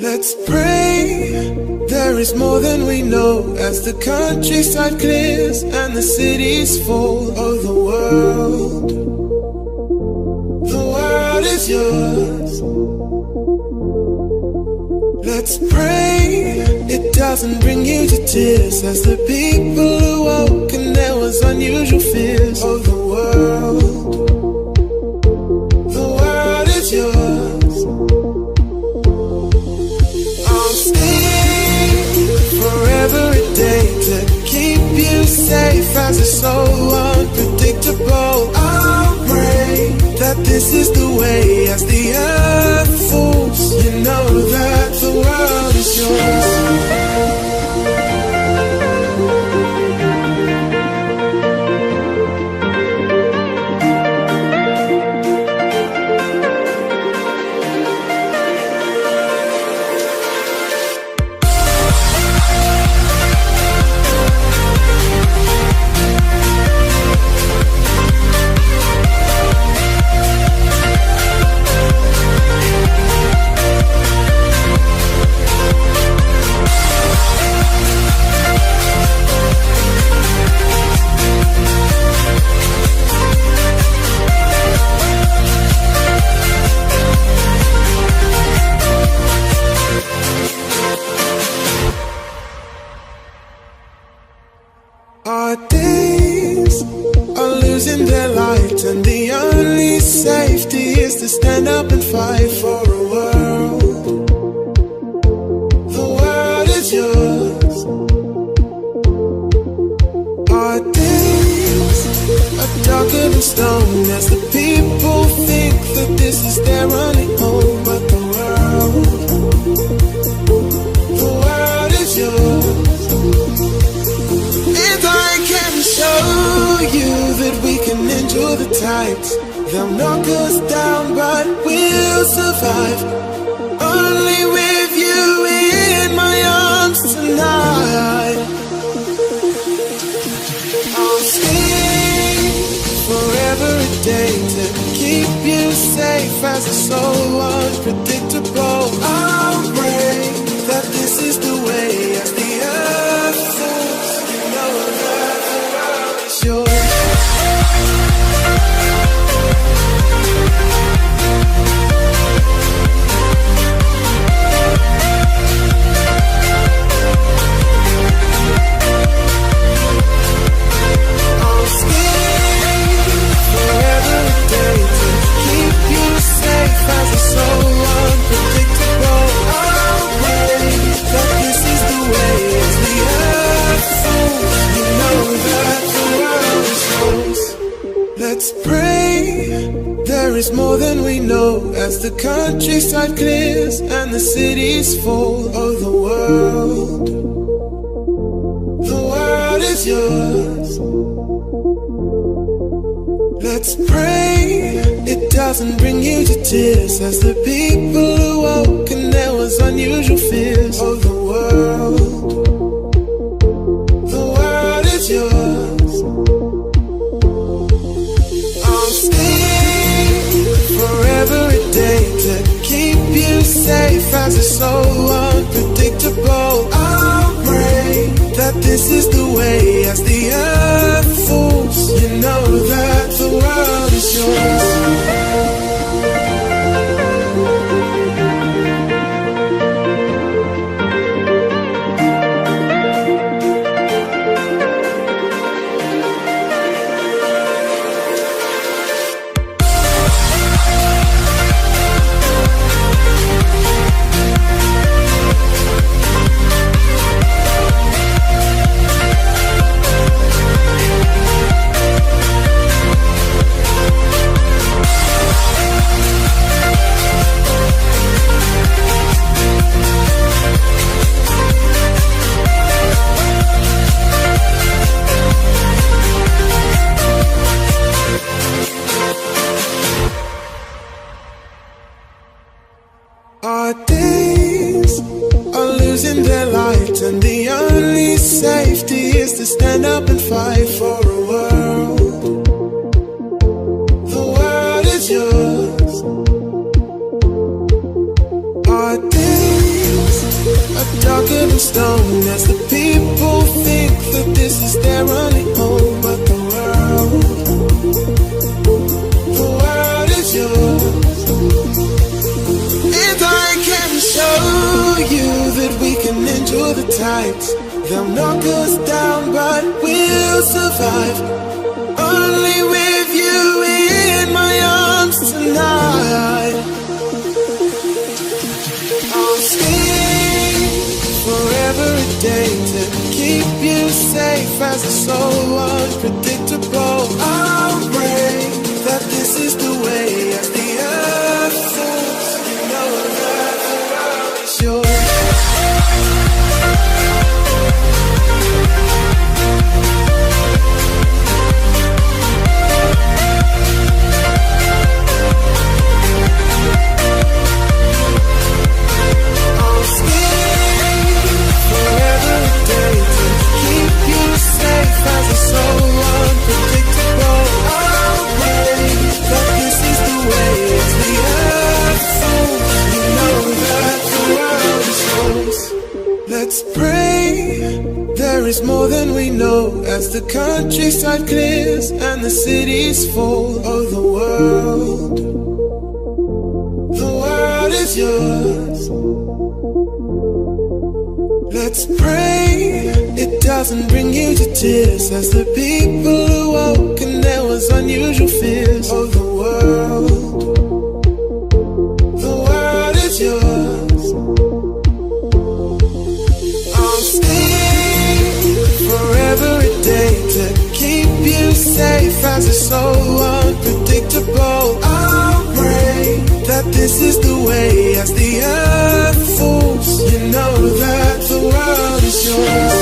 Let's pray there is more than we know as the countryside clears and the cities fall. Oh, the world is yours. Let's pray it doesn't bring you to tears as the people awoke and there was unusual fears. Oh, the world is yours. I'll stay for every day to keep you safe as it's so unpredictable. I'll pray that this is the way as the earth falls. You know that the world is yours. Our days are losing their light, and the only safety is to stand up and fight for a world. The world is yours. Our days are darker than stone as the people think that this is their only home. But the world is yours. Show you that we can endure the tides. They'll knock us down, but we'll survive. Only with you in my arms tonight. I'll stay forever a day to keep you safe as it's so unpredictable. I'll pray that this is the way as the earth falls. You know that yours. I'll stay forever a day to keep you safe as it's so unpredictable. I'll pray that this is the way as the earth falls. You know that the world is yours. Let's pray there is more than we know as the countryside clears and the cities fall. Oh, the world is yours. Let's pray it doesn't bring you to tears as the people awoke and there was unusual fears. Oh, the world is yours. I'll stay forever a day to keep you safe as it's so unpredictable. I'll pray that this is the way as the earth falls. You know that the world is yours. Our days are losing their light, and the only safety is to stand up and fight for a world. The world is yours. Our days they'll knock us down, but we'll survive. Only with you in my arms tonight. I'll stay forever a day to keep you safe as it's so unpredictable. I'll pray that this is the way as the earth falls. You know that the world is yours. As it's so unpredictable, I'll pray that this is the way as the earth falls. You know that the world is yours. Let's pray there is more than we know as the countryside clears and the cities fall. Oh, the world is yours. Let's pray it doesn't bring you to tears as the people awoke and there was unusual fears. Oh, the world is yours. I'll stay forever a day to keep you safe as it's so unpredictable. I'll pray that this is the way as the earth falls. You know that the world is yours.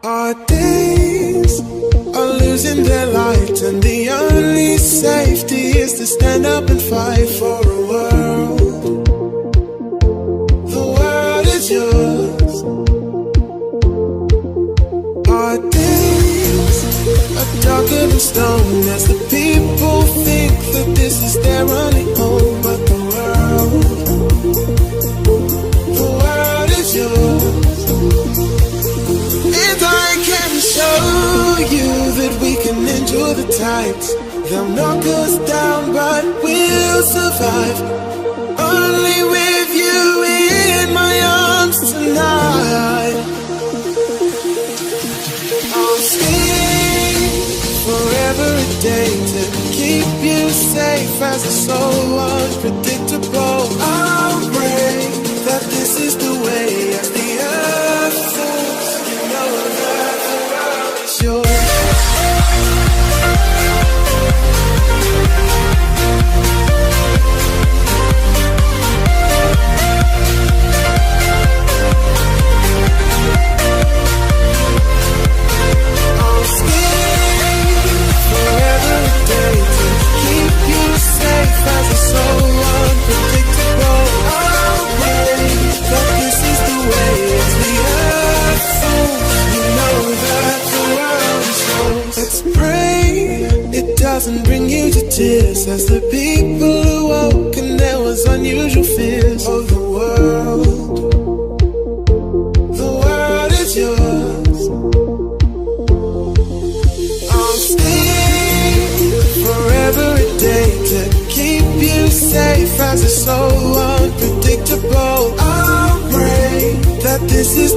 Our days are losing their light, and the only safety is to stand up and fight for a world. The world is yours. Our days are darker than stone as the people think that this is their only home. But the world is yours. And I can show you that we can endure the tides. They'll knock us down, but we'll survive. Only with you in my arms tonight. I'll stay forever a day to keep you safe as it's so unpredictable. I'll pray that this is the way as the earth falls. You know that the world is yours. I'll stay forever a day to keep you safe as it's so unpredictable. I'll pray that this is the way as the earth falls. You know that the world is yours. Let's pray it doesn't bring you to tears as the people awoke and there was unusual fears. Oh, the world is yours. I'll stay forever a day to keep you safe as it's so unpredictable. I'll pray that this is